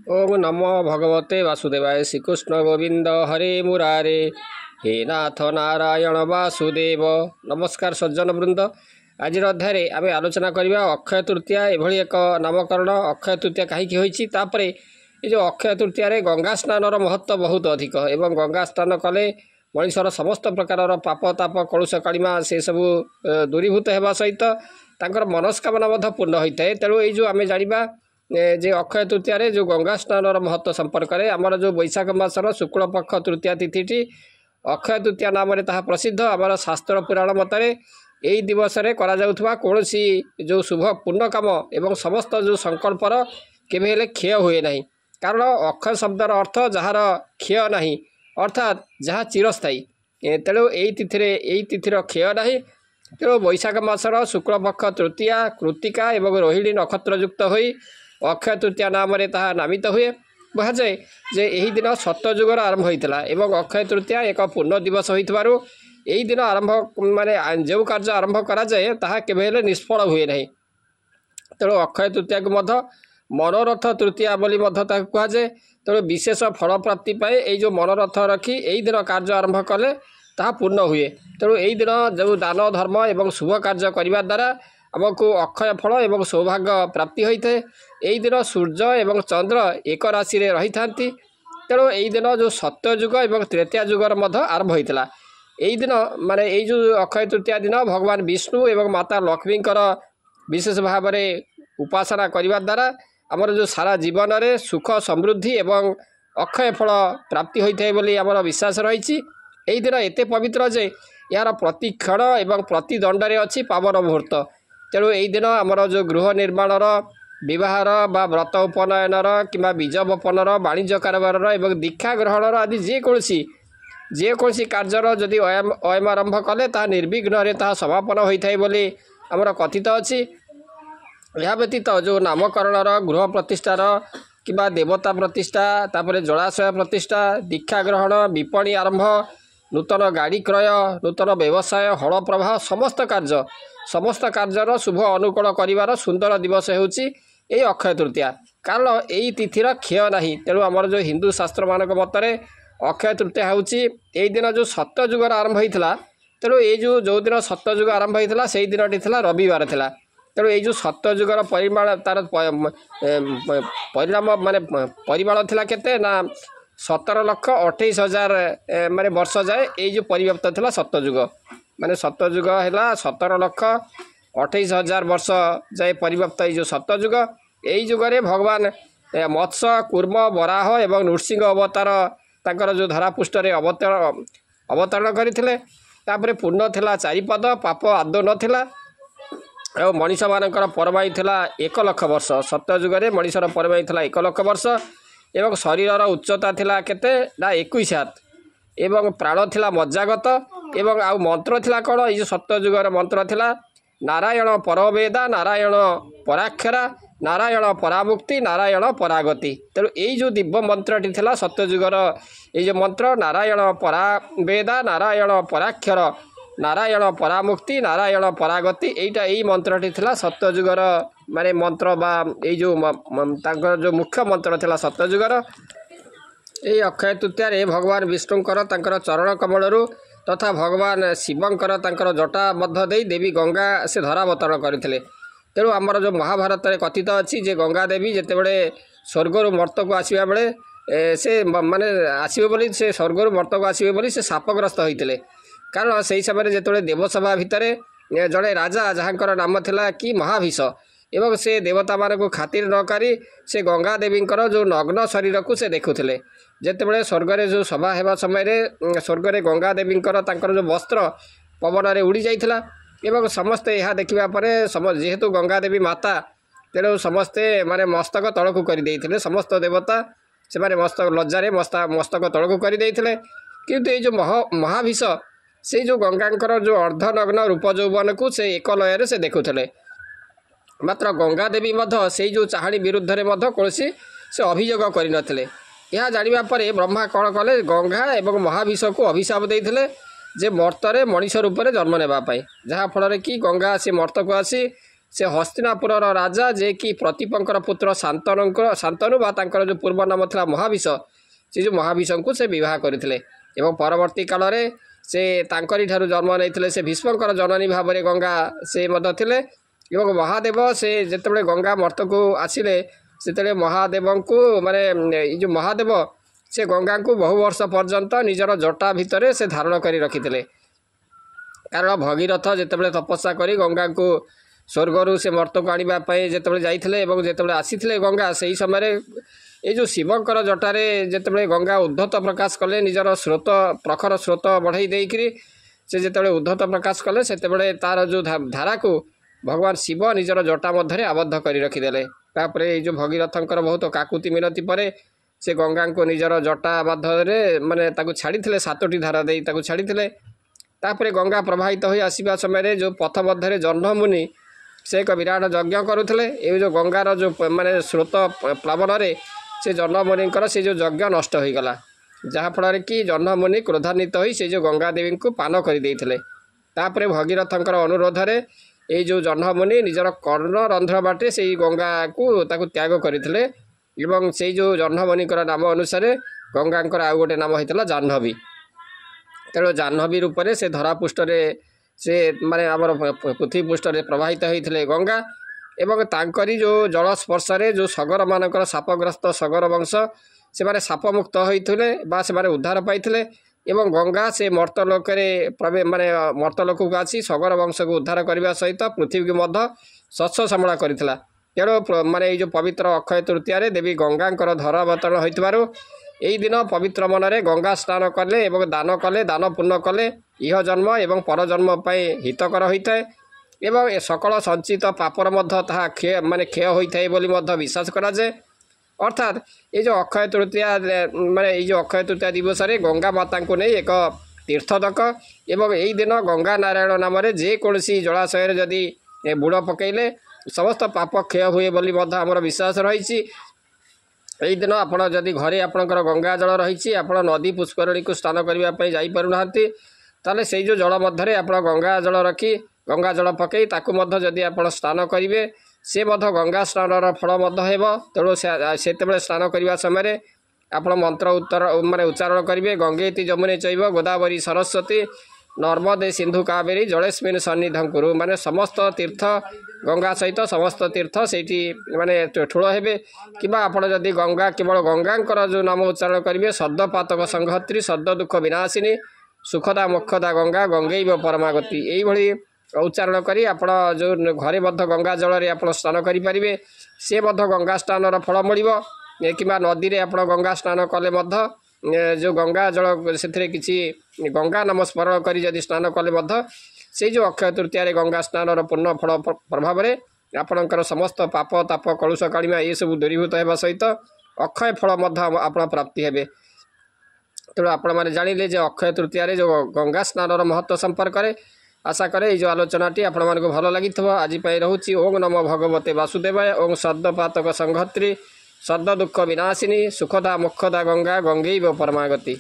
ओम नमो भगवते वासुदेवाय श्रीकृष्ण गोविंद हरे मुरारे हे नाथ नारायण वासुदेव। नमस्कार सज्जन वृंद। आज अध्याय आम आलोचना करवा अक्षय तृतीया एभली एक नामकरण। अक्षय तृतीया कहीं होती ये जो अक्षय तृतीया गंगा स्नानर महत्व बहुत अधिक एवं गंगा स्नान कले मनुष्यर समस्त प्रकार पाप ताप कलुष कालिमा से सबू दूरीभूत होगा सहित मनस्कामना पूर्ण होता है। तेणु ये आम जाना जे अक्षय तृतीया जो गंगा स्नानर महत्व संपर्क में आमर जो वैशाख मासर शुक्ल पक्ष तृतीया तिथि अक्षय तृतीया नाम प्रसिद्ध। आमर शास्त्र पुराण मतरे यही दिवस कौन जो शुभ पुण्य कम एवं समस्त जो संकल्पर केवे क्षय हुए ना। कारण अक्षय शब्दर अर्थ जार क्षय ना अर्थात जहाँ चिरस्थायी। तेणु यही तिथिर क्षय ना। तेणु वैशाख मासर शुक्ल पक्ष तृतीया कृतिका एवं रोहिणी नक्षत्र युक्त हुई अक्षय तृतीया नाम नामित हुए। कहुए जे यही दिन सत्ययुगर आरंभ होता एवं अक्षय तृतीया एक पूर्ण दिवस हो यही दिन आरंभ माने जो कार्य आरंभ कराए ताहा केवे निष्फल हुए ना। तेणु अक्षय तृतीया को मध्य मनोरथ तृतीया बोली कहुए। तेणु विशेष फल प्राप्ति पाए यही जो मनोरथ रखी यही दिन कार्य आरंभ कले ताहा पूर्ण हुए। तेणु यही दिन जो दान धर्म एवं शुभ कार्य करने द्वारा आमको अक्षय फल एवं सौभाग्य प्राप्ति होता है। यही दिन सूर्य एवं चंद्र एक राशि में रही था। तेणु यही दिन जो सत्ययुग एवं त्रेता युगर आरंभ होता यही दिन माने यही जो अक्षय तृतीया दिन भगवान विष्णु एवं माता लक्ष्मी विशेष भाव में उपासना करने द्वारा आमर जो सारा जीवन में सुख समृद्धि एवं अक्षय फल प्राप्ति होता है बोली आमर विश्वास रही। यही दिन एत पवित्र जे यार प्रति क्षण एवं प्रति दंडरे अच्छी पावन मुहूर्त। तेणु यही दिन आमर जो गृह निर्माणर विवाहर बा व्रत उपनयनर कि बीज बपनर वाणिज्य कारबार एवं दीक्षा ग्रहणर आदि जेकोसी कार्यर जदि अयम आरंभ कले ता निर्विघ्न ता समापन होता है बोली आमर कथित अच्छी। यह व्यतीत जो नामकरणर गृह प्रतिष्ठार कि देवता प्रतिष्ठा तापर जलाशय प्रतिष्ठा दीक्षा ग्रहण विपणी आरंभ नूतन गाड़ी क्रय नूतन व्यवसाय हल प्रवाह समस्त कार्यर शुभ अनुकूल करिवार सुंदर दिवस होउची यही अक्षय तृतीया। कारण यही तिथिर क्षय ना। तेणु आमर जो हिंदू शास्त्र मानक मतरे अक्षय तृतीया होउची यही दिन जो सत्ययुगर आरंभ होता। तेणु ये जो दिन सत्ययुग आरंभ होता से दिन टी रविवार था। तेणु ये सत्ययुगर परिमाण तार परिणाम माने परिमाण थिला केते ना 17,28,000 माने वर्ष जाए ये जो परिव्याप्त थिला सत्ययुग माने सत्ययुग है 17,28,000 वर्ष जाए परिव्याप्त जो सत्ययुग। यही जुगे भगवान मत्स्य कूर्म वराह एवं नृसिंह अवतार तांकर जो धरापृष्ठ अवतरण करते। पुण्य थिला 4 पद पाप आदौ नथिला और मनीष मानकर परमायु थिला 1,00,000 वर्ष। सत्ययुगे मनीषर परमायु थिला 1,00,000 वर्ष एवं शरीरर उच्चता थिला केते ना 21 हाथ एवं प्राण थिला मज्जागत एवं आउ मंत्र थिला कौन ये सत्ययुगर मंत्र थिला नारायण परवेदा नारायण पराक्षरा नारायण परामुक्ति नारायण परागति। तेणु यही जो दिव्य मंत्रटी थिला सत्ययुगर ये जो मंत्र नारायण परावेदा नारायण पराक्षर नारायण परामुक्ति नारायण परागति यहीटा यही मंत्रटी थिला सत्ययुगर माने मंत्र बा यही जो जो मुख्य मंत्र थिला सत्ययुगर। यही अक्षय तृतीया भगवान विष्णुंकर तांकर चरण कमलरू तथा भगवान शिवंकर तांकर जटा मध्य दे देवी गंगा से धरावतरण करते। तेणु आमर जो महाभारत कथित अच्छी जे गंगा देवी जितेबले स्वर्गर मर्त को आसवा बेले से माने आसवे बोली से स्वर्गर मर्त को आसवे बोली से शापग्रस्त होते। कारण से समय जिते देवसभा भितर जड़े राजा जहाँकर नाम थिला कि महाभीष एवं से देवता मान को खातिर न करी से गंगा देवी जो नग्न शरीर को से देखुले। जितेबले स्वर्ग जो सभा हेबा समय स्वर्ग गंगा देवी जो वस्त्र पवन में उड़ी जाइथिला एवं समस्ते यह देखा पर जेहेतु गंगा देवी माता तेणु समस्ते माने मस्तक तलकू कर समस्त देवता से माने मस्तक लज्जारे मस्तक तलकू कर किंतु ये जो महाभीष से जो गंगांकर जो अर्धनग्न रूप यौवन को से एक लय से देखुले। मात्र गंगा देवी से जो चाहाणी विरुद्ध में कौन से अभियोग करनथिले। यह जानिबा परे ब्रह्मा कौन कले गंगा एवं महाभीष को अभिशाप देते जे मर्तरे मनीष रूप में जन्म नेबापाई जहाँ फल कि गंगा से मर्त को आसी से हस्तिनापुर राजा जे कि प्रतीपंकर पुत्र शांतनु बा तांकर जो पूर्व नाम था महाविष से जो महाविष को से बह करते परवर्ती काल में से तांकरी ठारू जन्म नहीं से भीष्मकर जननी भाव में गंगा से थे महादेव से जिते गंगा मर्त को आसिले से महादेव को माने जो महादेव से गंगा को बहु वर्ष पर्यंत निजर जटा भितर से धारण कर रखिते कारण भगीरथ जिते तपस्या करी गंगा को स्वर्गर से मर्त को आने जिते जाते जिते आसी गंगा से ही समय ये जो शिवंकर जटारे जिते गंगा उद्धत प्रकाश कले निजर स्रोत प्रखर स्रोत बढ़ई देकरी से जिते उद्धत प्रकाश कले से तार जो धारा को भगवान शिव निजर जटा मध्य आबद्ध कर रखिदे तापर ये जो भगीरथंकर बहुत काकुति मिनती पर से गंगा को निजर जटा मध्य माने छाड़ी 7टी धारा दे छाड़ी तापर गंगा प्रवाहित हो आसवा समय जो पथ मध्य जह्नमुनि से एक विराट यज्ञ करुले ये जो गंगार जो माने स्रोत प्लावन से जह्नमुनिकर से जो यज्ञ नष्ट हो गला जहाँफल कि जह्नमुनि क्रोधान्वित हो से जो गंगा देवी को पान करदे तापर भगीरथंकर अनुरोध में ये जो जह्नमुनि निजर कर्ण रंध्र बाटे से गंगा को त्याग करते से जो जह्नमुनिकर नाम अनुसार गंगांकर आउ गोटे नाम होता जाह्नवी तेणु जाह्नवी रूप से धरापृष्ठ से माने आमर पृथ्वी पृष्ठ प्रवाहित होते गंगा एवं तांकरी जो जल स्पर्श जो सगर मानकर सापग्रस्त सगर वंश से माने साप मुक्त होते से उद्धार पाई एवं गंगा से मर्तलोक माने मर्तलोक को आसी सगर वंश को उद्धार करने सहित पृथ्वी को मध्य शस्य श्यामला करथिला तेणु माने ये जो पवित्र अक्षय तृतीय देवी गंगांकर धरावतरण होइतिबारु यही दिन पवित्र मन में गंगा स्नान कले एवं दान पुण्य कले इह जन्म एवं परजन्म हितकर होता है एवं सकल संचित पापर क्षय माने क्षय होता है बोली विश्वास करा जाए अर्थात ये जो अक्षय तृतीया माने ये जो अक्षय तृतीया दिवस में गंगा माता को नहीं एक तीर्थदक एवं यही दिन गंगा नारायण नाम जेकोसी जलाशय जदि बुड़ पकईले समस्त पाप क्षय हुए बोली आमर विश्वास रही यही दिन आपड़ जदि घरे आपणकर गंगा जल रही आप नदी पुष्करणी को स्नान करने जापरूना ताले से जो जल मध्य आप गंगा जल रखी गंगा जल पकई ताकू जदि आप स्नान करेंगे से गंगा स्नान फल तेणु से स्नान करने समय आप मंत्र माने उच्चारण करेंगे गंगेति जमुने चैव गोदावरी सरस्वती नर्मदे सिंधु कावेरी जलेस्मिन सन्निधं कुरु माने समस्त तीर्थ गंगा सहित समस्त तीर्थ से माने ठूल हे कि जदि गंगा केवल गंगांकर जो नाम उच्चारण करेंगे सद्दपातक संहत्री सद्द दुख विनाशिनी सुखदा मोक्षदा गंगा गंगैव परमागति यही उच्चारण करी आपण जो घरे गंगा जल आप स्नान करेंगे से गंगा स्नान फल मिल कि नदी में आप गंगा स्नान कले जो गंगा जल से किसी गंगा नाम स्मरण करी जदि स्नान कले से जो अक्षय तृतीय गंगा स्नान पूर्ण फल प्रभाव में आपणकर समस्त पाप ताप कलुष कालिमा ये सब दूरीभूत होगा सहित अक्षय फल आप प्राप्ति हे तेणु आपण मैंने जानिले अक्षय तृतीय जो गंगा स्नान महत्व संपर्क में आशा करे ये जो आलोचनाटी आपण मानक भल लगी आज रोचे ओं नमो भगवते वासुदेवाय ओं सद्दपातक संहत्री सद्द दुख विनाशिनी सुखदा मोक्षदा गंगा गंगैव परमागति।